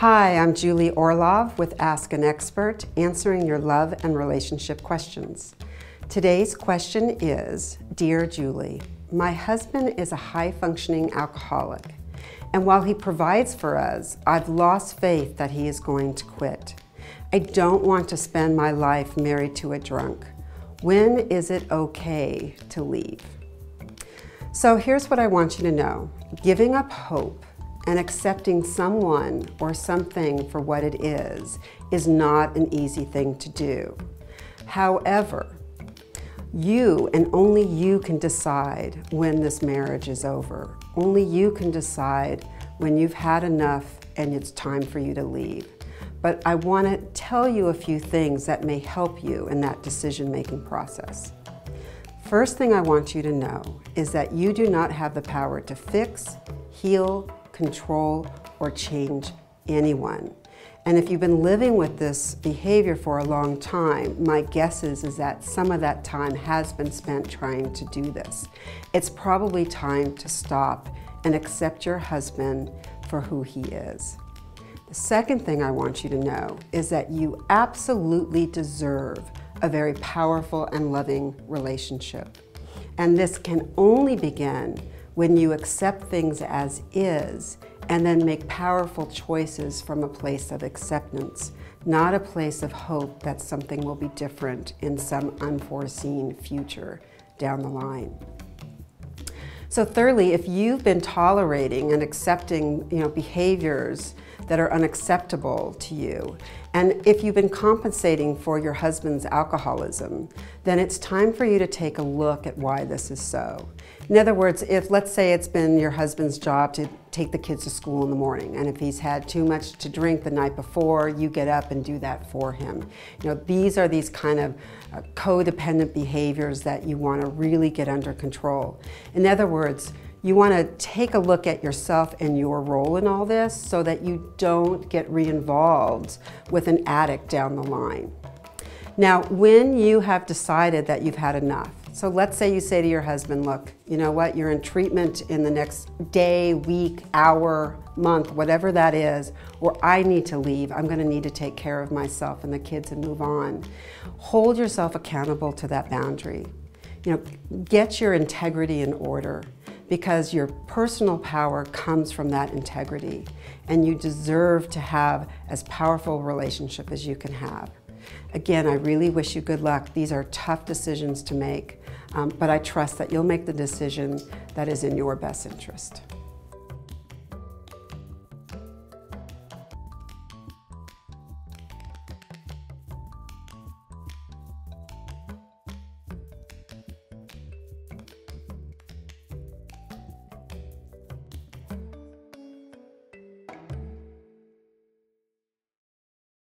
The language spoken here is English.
Hi, I'm Julie Orlov with Ask an Expert, answering your love and relationship questions. Today's question is, Dear Julie, my husband is a high-functioning alcoholic, and while he provides for us, I've lost faith that he is going to quit. I don't want to spend my life married to a drunk. When is it okay to leave? So here's what I want you to know. Giving up hope and accepting someone or something for what it is not an easy thing to do. However, you and only you can decide when this marriage is over. Only you can decide when you've had enough and it's time for you to leave. But I want to tell you a few things that may help you in that decision-making process. First thing I want you to know is that you do not have the power to fix, heal, control, or change anyone. And if you've been living with this behavior for a long time, my guess is that some of that time has been spent trying to do this. It's probably time to stop and accept your husband for who he is. The second thing I want you to know is that you absolutely deserve a very powerful and loving relationship. And this can only begin when you accept things as is and then make powerful choices from a place of acceptance, not a place of hope that something will be different in some unforeseen future down the line. So thirdly, if you've been tolerating and accepting behaviors that are unacceptable to you, and if you've been compensating for your husband's alcoholism, then it's time for you to take a look at why this is so. In other words, if let's say it's been your husband's job to take the kids to school in the morning, and if he's had too much to drink the night before, you get up and do that for him. These are these kind of codependent behaviors that you want to really get under control. In other words, you want to take a look at yourself and your role in all this so that you don't get re-involved with an addict down the line. Now, when you have decided that you've had enough, so let's say you say to your husband, look, you know what, you're in treatment in the next day, week, hour, month, whatever that is, or I need to leave, I'm going to need to take care of myself and the kids and move on. Hold yourself accountable to that boundary. Get your integrity in order, because your personal power comes from that integrity, and you deserve to have as powerful a relationship as you can have. Again, I really wish you good luck. These are tough decisions to make, but I trust that you'll make the decision that is in your best interest.